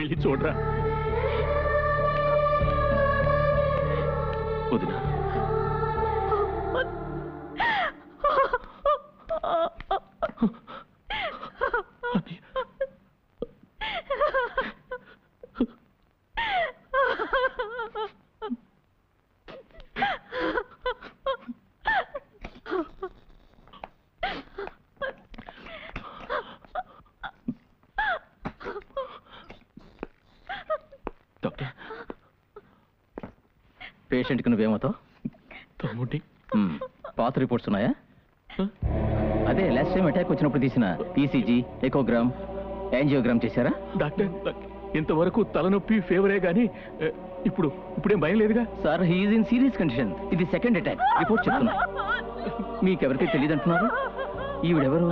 చెయ్యి చూడరా. వదినా డాక్టర్, పేషెంట్కి నువ్వేమవుతావు? తమ్ముడి పాత రిపోర్ట్స్ ఉన్నాయా? అదే లాస్ట్ టైం అటాక్ వచ్చినప్పుడు తీసిన ఈసీజీ, ఎకోగ్రామ్, యాంజియోగ్రామ్ చేశారా? డాక్టర్, ఇంతవరకు తలనొప్పి ఫీవరే గానీ ఇప్పుడేం భయం లేదుగా? Sir, he is in serious condition. ఇది సెకండ్ అటాక్. రిపోర్ట్ చెప్తున్నా. మీకెవరికి తెలియదు అంటున్నారు? ఈవిడెవరు?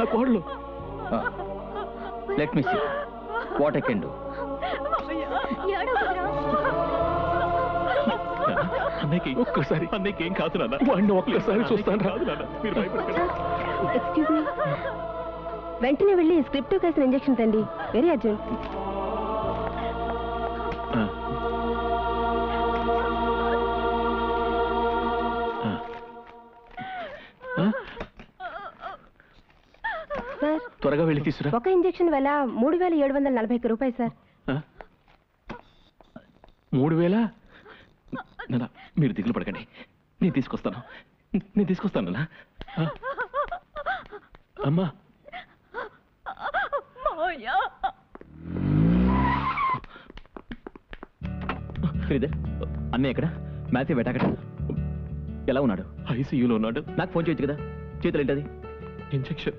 నా కోడలు. Let me see what I can do. అన్నయ్యకి ఒక్కసారి, అన్నయ్యకి ఏం కాదు నాన్న, వాడిని ఒక్కసారి చూస్తాను. రాదు నాన్న, మీరు భయపడకండి. ఎక్స్క్యూజ్ మీ, వెంటనే వెళ్ళి స్క్రిప్ట్ కేసిన ఇంజెక్షన్ తండి. Very urgent. సార్, త్వరగా వెళ్ళి తీసురా. ఒక ఇంజెక్షన్ వల్ల 3741 రూపాయలు సార్. 3000? నాన్న, మీరు దిగులు పడకండి, నేను తీసుకొస్తాను నాన్న. అమ్మా, శ్రీధర్, అన్నయ్య ఎక్కడ? మ్యాథ్యూ వెటాకట ఎలా ఉన్నాడు? ఐసీయూలో ఉన్నాడు. నాకు ఫోన్ చేయొచ్చు కదా. చేతులు ఏంటది? ఇంజెక్షన్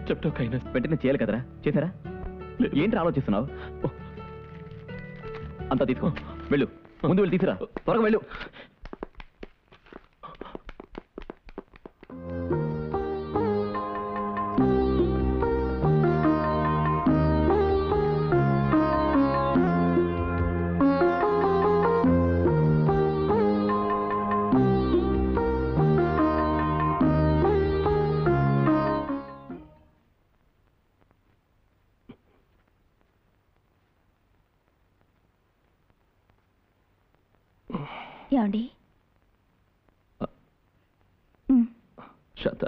చెప్తాకైనా వెంటనే చేయాలి కదరా. చేశారా? ఏంటి ఆలోచిస్తున్నావు? అంతా తీసుకో, వెళ్ళు. ముందు వెళ్ళి తీసురా, త్వరగా వెళ్ళు. ఏమండి? శాత,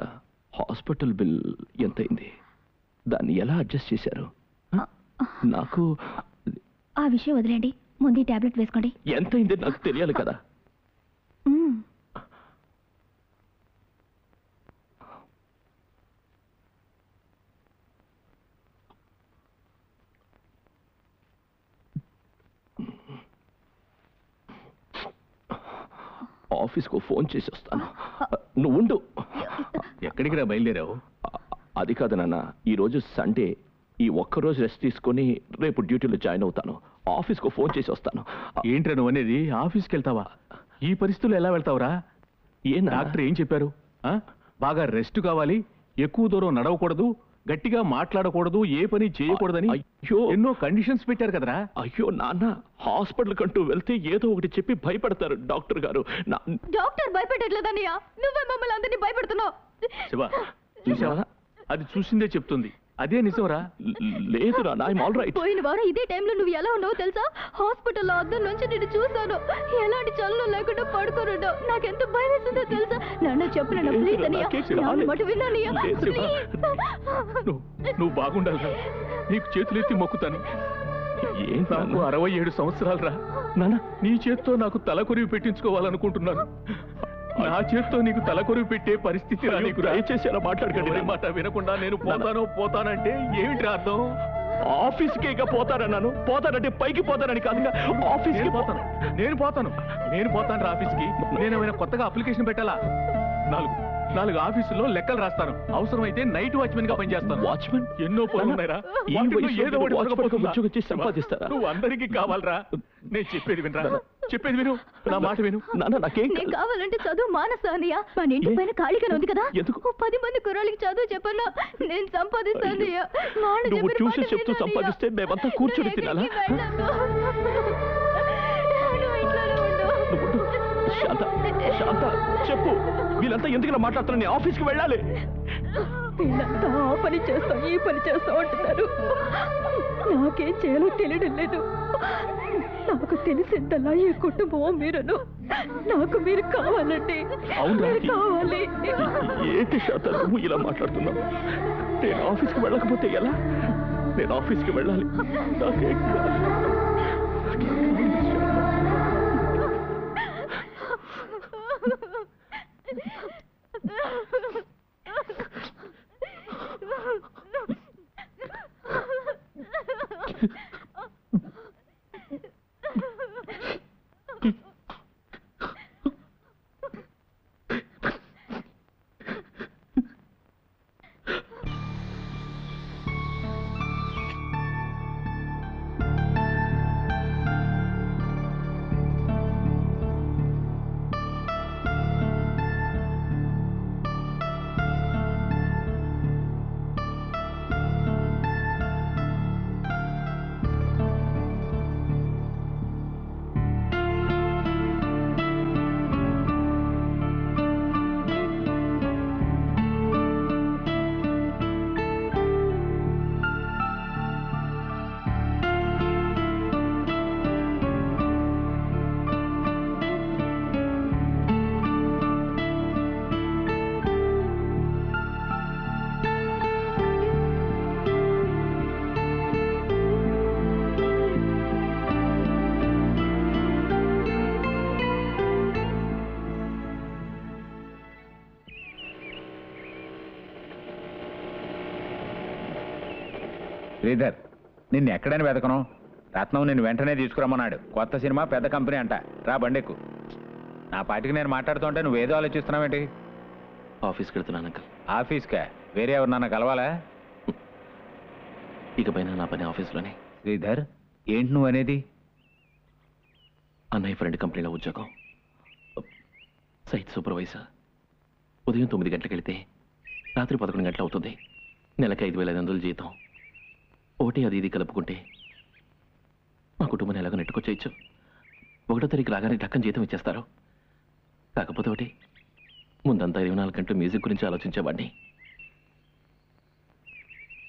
హాస్పిటల్ బిల్ ఎంతైంది? దాన్ని ఎలా అడ్జస్ట్ చేశారు? నాకు ఆ విషయం వదిలేండి, ముందు టాబ్లెట్ వేసుకోండి. ఎంతైంది నాకు తెలియాలి కదా. ఆఫీస్కు ఫోన్ చేసి వస్తాను. నువ్వు ఉండు. ఎక్కడికి రా బయలుదేరావు? అది కాదు నాన్న, ఈరోజు సండే. ఈ ఒక్కరోజు రెస్ట్ తీసుకొని రేపు డ్యూటీలో జాయిన్ అవుతాను. ఆఫీస్కు ఫోన్ చేసి వస్తాను. ఏంట్రా నువ్వు అనేది? ఆఫీస్కి వెళ్తావా? ఈ పరిస్థితుల్లో ఎలా వెళ్తావురా? డాక్టర్ ఏం చెప్పారు? బాగా రెస్ట్ కావాలి, ఎక్కువ దూరం నడవకూడదు, గట్టిగా మాట్లాడకూడదు, ఏ పని చేయకూడదని అయ్యో ఎన్నో కండిషన్స్ పెట్టారు కదరా. అయ్యో నాన్న, హాస్పిటల్ కంటూ వెళ్తే ఏదో ఒకటి చెప్పి భయపడతారు డాక్టర్ గారు. డాక్టర్ భయపెట్టట్లేదన్నయ్య, నువ్వే మమ్మల్ని అందరినీ భయపెడుతున్నావు. శివ, చూసావా? అది చూసిందే చెప్తుంది. అదే నిజంరా. లేదు నాన్న, ఐఎమ్ ఆల్ రైట్. పోయిన వారం ఇదే టైంలో నువ్వు ఎలా ఉన్నావు తెలుసా? హాస్పిటల్లో అద్దం నుంచి నేను చూసాను. ఎలాంటి చలనం లేకుండా పడుకోనున్నావు. నాకెంత భయం వేసిందో తెలుసా? నాన్న చెప్పిన ప్లీజ్ అన్నయ్య, మాట విన్నయ్య. నువ్వు బాగుండాలిరా. నీకు చేతులెత్తి మొక్కుతాను. నాకు 67 సంవత్సరాలు రా నాన్న. నీ చేత్తో నాకు తలకొరివి పెట్టించుకోవాలనుకుంటున్నాను. నా చేత్తో నీకు తలకొరివి పెట్టే పరిస్థితి నీకు. దయచేసి అలా మాట్లాడకండి. మాట వినకుండా నేను పోతానంటే ఏమిటి అర్థం? ఆఫీస్కి ఇక పోతానన్నాను. పోతానంటే పైకి పోతానని కాదుగా, ఆఫీస్కి పోతాను. నేను పోతాను రా ఆఫీస్కి. నేనేమైనా కొత్తగా అప్లికేషన్ పెట్టాలా? 4 ఆఫీసుల్లో లెక్కలు రాస్తాను. అవసరమైతే నైట్ వాచ్మెన్ గా పనిచేస్తాను. వాచ్మెన్? ఎన్నో పనులు ఉన్నాయిరా. ఏదో ఉద్యోగం చేసి సంపాదిస్తారా? నువ్వు అందరికీ కావాలరా. నేను చెప్పేది విను. నా మాట విను. నాకేం కావాలంటే చదువు మానసా అన్నయ్య. మన ఇంటి పైన ఖాళీగా ఉంది కదా, 10 మంది కుర్రాళ్ళకి చదువు చెప్పన్నా నేను సంపాదిస్తాను. నువ్వు ట్యూషన్ చెప్తూ సంపాదిస్తే మేమంతా కూర్చొని తినాలా? శాంత, చెప్పు. వీళ్ళంతా ఎందుకు మాట్లాడుతున్నా? నేను ఆఫీస్కి వెళ్ళాలి. వీళ్ళంతా ఆ పని చేస్తాం ఈ పని చేస్తాం అంటున్నారు. నాకేం చేయాలో తెలియడం లేదు. నాకు తెలిసిందల్లా ఈ కుటుంబం మీరును. నాకు మీరు కావాలండి, మీరు కావాలి. ఏంటి శాత నువ్వు ఇలా మాట్లాడుతున్నావు? నేను ఆఫీస్కి వెళ్ళకపోతే ఎలా? నేను ఆఫీస్కి వెళ్ళాలి. నాకేం కావాలి? శ్రీధర్, నిన్ను ఎక్కడని వెతకను? రత్నం నిన్ను వెంటనే తీసుకురమ్మన్నాడు. కొత్త సినిమా, పెద్ద కంపెనీ అంట. రా బండెక్కు. నా పాటికి నేను మాట్లాడుతుంటే నువ్వేదో ఆలోచిస్తున్నావేంటి? ఆఫీస్కి వెళ్తున్నాను అంకల్. ఆఫీస్కా? వేరే ఎవరినన్నా కలవాలా? ఇకపైన నా పని ఆఫీస్లోనే. శ్రీధర్, ఏంటి నువ్వు అనేది? అన్నయ్య ఫ్రెండ్ కంపెనీలో ఉద్యోగం, సైట్ సూపర్వైజర్. ఉదయం 9 గంటలకు వెళితే రాత్రి 11 గంటలు అవుతుంది. నెలకి 5,500 జీతం. ఒకటి అది ఇది కలుపుకుంటే మా కుటుంబాన్ని ఎలాగో నెట్టుకొచ్చేయచ్చు. 1వ తారీఖు రాగానే టక్కని జీతం ఇచ్చేస్తారు. కాకపోతే ఒకటి, ముందంతా 24 గంటలు మ్యూజిక్ గురించి ఆలోచించేవాడిని.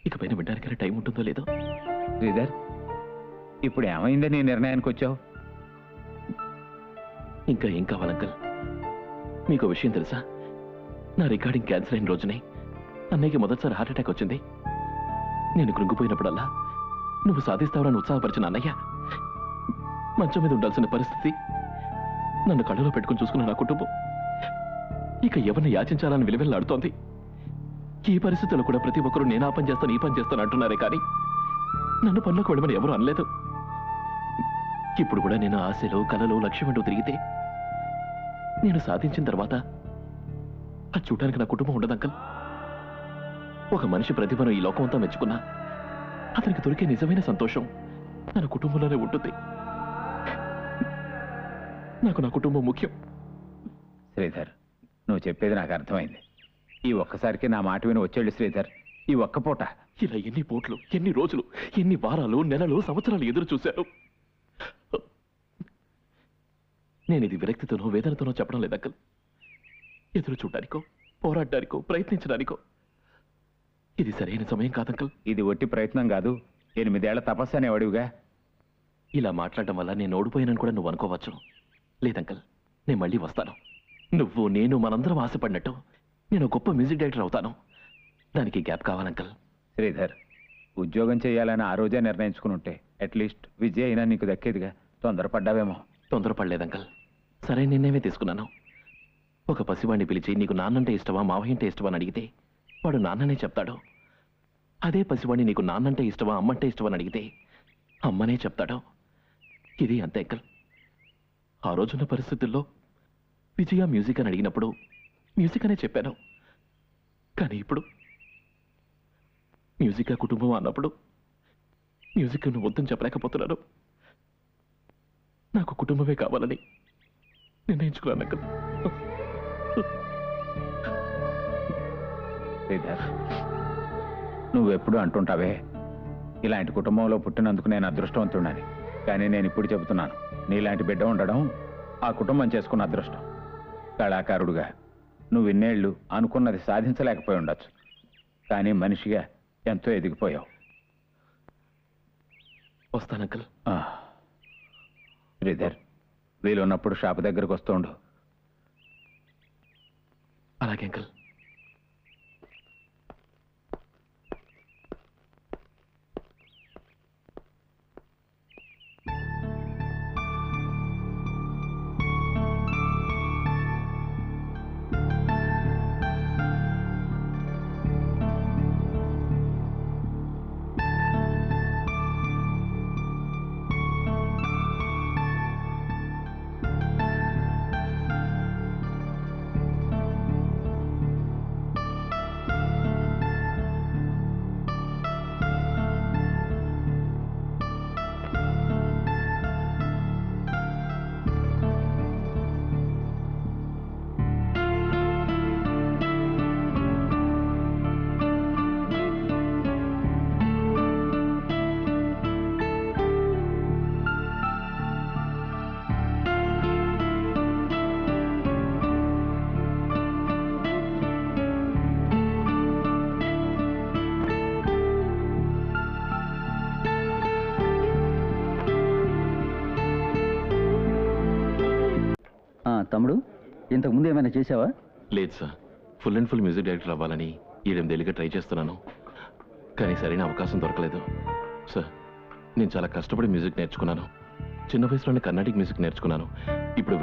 ఇకపైన వినడానికైనా టైం ఉంటుందో లేదో. శ్రీధర్, ఇప్పుడు ఏమైందని నీ నిర్ణయానికి వచ్చావు? ఇంకా ఏం కావాలంకల్? మీకు విషయం తెలుసా? నా రికార్డింగ్ క్యాన్సిల్ అయిన రోజునే అన్నయ్యకి మొదటిసారి హార్ట్ అటాక్ వచ్చింది. నేను కృంగిపోయినప్పుడల్లా నువ్వు సాధిస్తావని ఉత్సాహపరిచిన అన్నయ్య మంచం మీద ఉండాల్సిన పరిస్థితి. నన్ను కళ్ళలో పెట్టుకుని చూసుకున్న నా కుటుంబం ఇక ఎవరిని యాచించాలని విలువెల్లాడుతోంది. ఈ పరిస్థితుల్లో కూడా ప్రతి ఒక్కరూ నేను ఆ పని చేస్తాను, ఈ పని చేస్తాను అంటున్నారే కానీ నన్ను పనిలోకి వెళ్ళమని ఎవరూ అనలేదు. ఇప్పుడు కూడా నేను ఆశలు, కలలు, లక్ష్యం అంటూ తిరిగితే నేను సాధించిన తర్వాత అది చూడడానికి నా కుటుంబం ఉండదు అంకల్. ఒక మనిషి ప్రతిభను ఈ లోకం అంతా మెచ్చుకున్నా అతనికి దొరికే నిజమైన సంతోషం తన కుటుంబంలోనే ఉంటుంది. నాకు నా కుటుంబం ముఖ్యం. శ్రీధర్, నువ్వు చెప్పేది నాకు అర్థమైంది. ఈ ఒక్కసారికి నా మాట విని వచ్చేళ్ళు శ్రీధర్. ఈ ఒక్క పూట ఇలా ఎన్ని పూట్లు, ఎన్ని రోజులు, ఎన్ని వారాలు, నెలలు, సంవత్సరాలు ఎదురు చూశాను. నేను ఇది విరక్తితోనో వేదనతోనో చెప్పడం లేదు అంకల్. ఎదురు చూడడానికో, పోరాడడానికో, ప్రయత్నించడానికో ఇది సరైన సమయం కాదంకల్. ఇది ఒట్టి ప్రయత్నం కాదు, 8 ఏళ్ల తపస్సు అనేవాడివిగా. ఇలా మాట్లాడడం వల్ల నేను ఓడిపోయానని కూడా నువ్వు అనుకోవచ్చు. లేదంకల్, నేను మళ్ళీ వస్తాను. నువ్వు, నేను, మనందరం ఆశపడినట్టు నేను గొప్ప మ్యూజిక్ డైరెక్టర్ అవుతాను. దానికి గ్యాప్ కావాలంకల్. శ్రీధర్, ఉద్యోగం చేయాలని ఆ రోజే నిర్ణయించుకుని ఉంటే అట్లీస్ట్ విజయ్ అయినా నీకు దక్కేదిగా. తొందరపడ్డావేమో. తొందరపడలేదంకల్, సరైన నిర్ణయమే తీసుకున్నాను. ఒక పసివాడిని పిలిచి నీకు నాన్నంటే ఇష్టమా, మావయ్య అంటే ఇష్టమా అని అడిగితే వాడు నాన్ననే చెప్తాడు. అదే పసివాడిని నీకు నాన్నంటే ఇష్టమా, అమ్మంటే ఇష్టమని అడిగితే అమ్మనే చెప్తాడు. ఇది అంతే అంకల్. ఆ రోజున్న పరిస్థితుల్లో విజయ మ్యూజిక్ అని అడిగినప్పుడు మ్యూజిక్ అనే చెప్పాను. కానీ ఇప్పుడు మ్యూజిక్ కుటుంబం అన్నప్పుడు మ్యూజిక్ నువ్వు వద్దని చెప్పలేకపోతున్నాను. నాకు కుటుంబమే కావాలని నిర్ణయించుకున్నాను అంకల్. శ్రీధర్, నువ్వెప్పుడు అంటుంటావే ఇలాంటి కుటుంబంలో పుట్టినందుకు నేను అదృష్టవంతుడని. కానీ నేను ఇప్పుడు చెబుతున్నాను, నీలాంటి బిడ్డ ఉండడం ఆ కుటుంబం చేసుకున్న అదృష్టం. కళాకారుడుగా నువ్వు ఇన్నేళ్లు అనుకున్నది సాధించలేకపోయి ఉండొచ్చు, కానీ మనిషిగా ఎంతో ఎదిగిపోయావు. వస్తాను అంకుల్. శ్రీధర్, వీలున్నప్పుడు షాప్ దగ్గరకు వస్తుండు. అలాగే అంకుల్. తమ్ముడు, ఇంతకు ముందు ఏమైనా చేసావా? లేదు sir, full and full music director అవ్వాలని 7 ట్రై చేస్తున్నాను, కానీ సరైన అవకాశం దొరకలేదు. సార్, నేను చాలా కష్టపడి మ్యూజిక్ నేర్చుకున్నాను. చిన్న వయసులోనే కర్ణాటిక్ మ్యూజిక్ నేర్చుకున్నాను. ఇప్పుడు